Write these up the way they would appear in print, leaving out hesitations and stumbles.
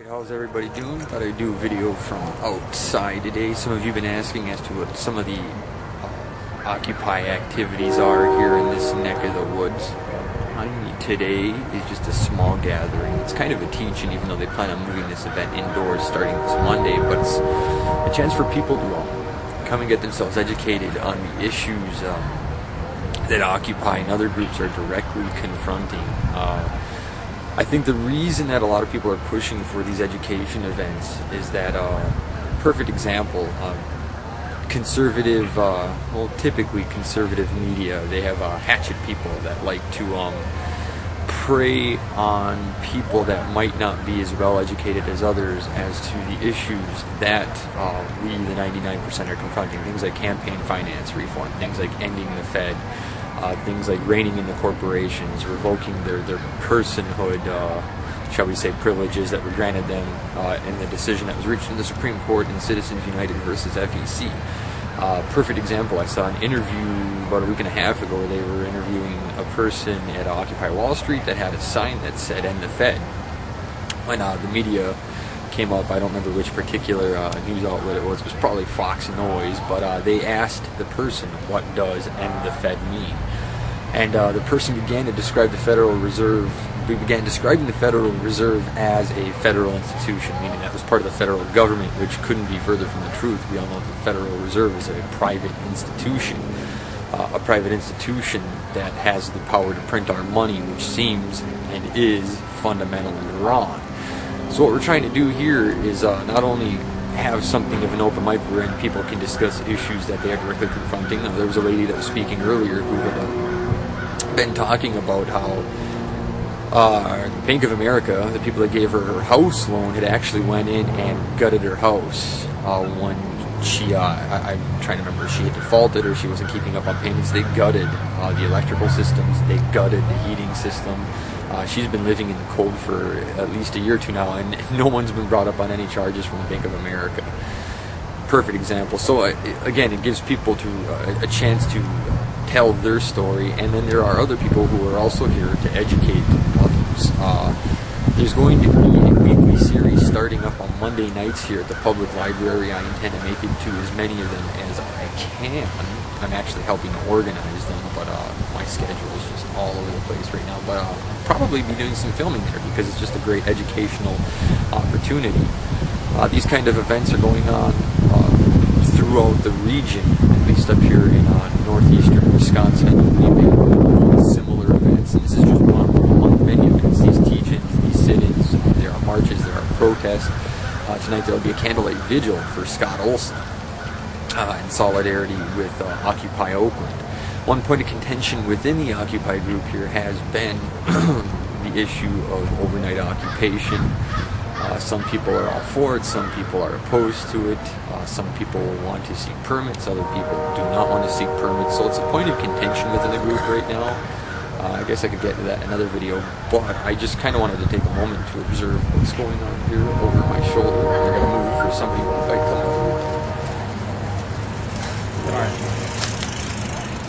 How's everybody doing? Thought I'd do a video from outside today. Some of you have been asking as to what some of the Occupy activities are here in this neck of the woods. Behind me today is just a small gathering. It's kind of a teach-in, even though they plan on moving this event indoors starting this Monday, but it's a chance for people to come and get themselves educated on the issues that Occupy and other groups are directly confronting. I think the reason that a lot of people are pushing for these education events is that, perfect example, conservative, typically conservative media, they have hatchet people that like to prey on people that might not be as well educated as others as to the issues that we, the 99%, are confronting. Things like campaign finance reform, things like ending the Fed, things like reining in the corporations, revoking their personhood, shall we say, privileges that were granted them in the decision that was reached in the Supreme Court in Citizens United versus FEC. Perfect example, I saw an interview about a week and a half ago where they were interviewing a person at Occupy Wall Street that had a sign that said "End the Fed." When the media came up, I don't remember which particular news outlet it was probably Fox Noise, but they asked the person, what does "End the Fed" mean? And the person began to describe the Federal Reserve, describing the Federal Reserve as a federal institution, meaning that was part of the federal government, which couldn't be further from the truth. We all know that the Federal Reserve is a private institution that has the power to print our money, which seems and is fundamentally wrong. So what we're trying to do here is not only have something of an open mic wherein people can discuss issues that they are directly confronting. There was a lady that was speaking earlier who had been talking about how Bank of America, the people that gave her her house loan, had actually went in and gutted her house when she, I'm trying to remember if she had defaulted or she wasn't keeping up on payments. They gutted the electrical systems, they gutted the heating system. She's been living in the cold for at least a year or two now, and no one's been brought up on any charges from the Bank of America. Perfect example. So again, it gives people a chance to tell their story, and then there are other people who are also here to educate others. There's going to be a weekly series starting up on Monday nights here at the public library. I intend to make it to as many of them as I can. I'm actually helping to organize them, but my schedule is just all over the place right now. But I'll probably be doing some filming there because it's just a great educational opportunity. These kind of events are going on throughout the region, at least up here in northeastern Wisconsin. Similar events, and this is just one among many events. These teach-ins, these sit-ins, there are marches, there are protests. Tonight there will be a candlelight vigil for Scott Olson in solidarity with Occupy Oakland. One point of contention within the Occupy group here has been the issue of overnight occupation. Some people are all for it, some people are opposed to it, some people want to seek permits, other people do not want to seek permits, so it's a point of contention within the group right now. I guess I could get to that in another video, but I just kind of wanted to take a moment to observe what's going on here over my shoulder. I'm going to move for somebody who might come over. Alright.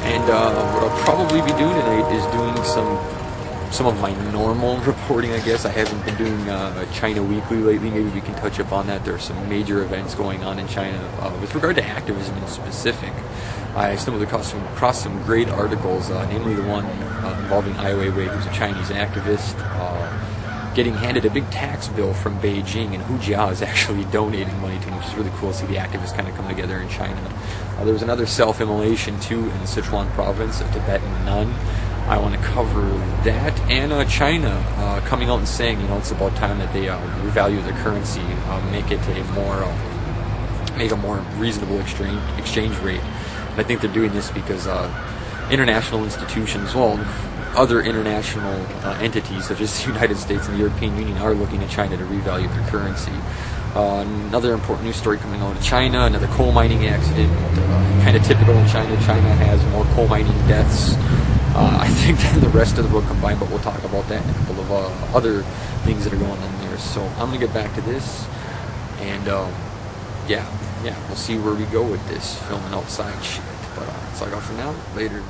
And what I'll probably be doing tonight is doing some of my normal reporting, I guess. I haven't been doing China Weekly lately. Maybe we can touch up on that. There are some major events going on in China. With regard to activism in specific, I stumbled across some great articles, namely the one involving Ai Weiwei, who's a Chinese activist, getting handed a big tax bill from Beijing, and Hu Jia is actually donating money to him, which is really cool to see the activists kind of come together in China. There was another self-immolation, too, in the Sichuan province, a Tibetan nun. I want to cover that, and China coming out and saying, it's about time that they revalue their currency, make a more reasonable exchange rate. And I think they're doing this because international institutions, other international entities such as the United States and the European Union are looking at China to revalue their currency. Another important news story coming out of China, another coal mining accident, kind of typical in China. China has more coal mining deaths, I think, than the rest of the world combined, but we'll talk about that and a couple of other things that are going on there. So I'm going to get back to this, and yeah, we'll see where we go with this filming outside shit. But that's all I got for now. Later.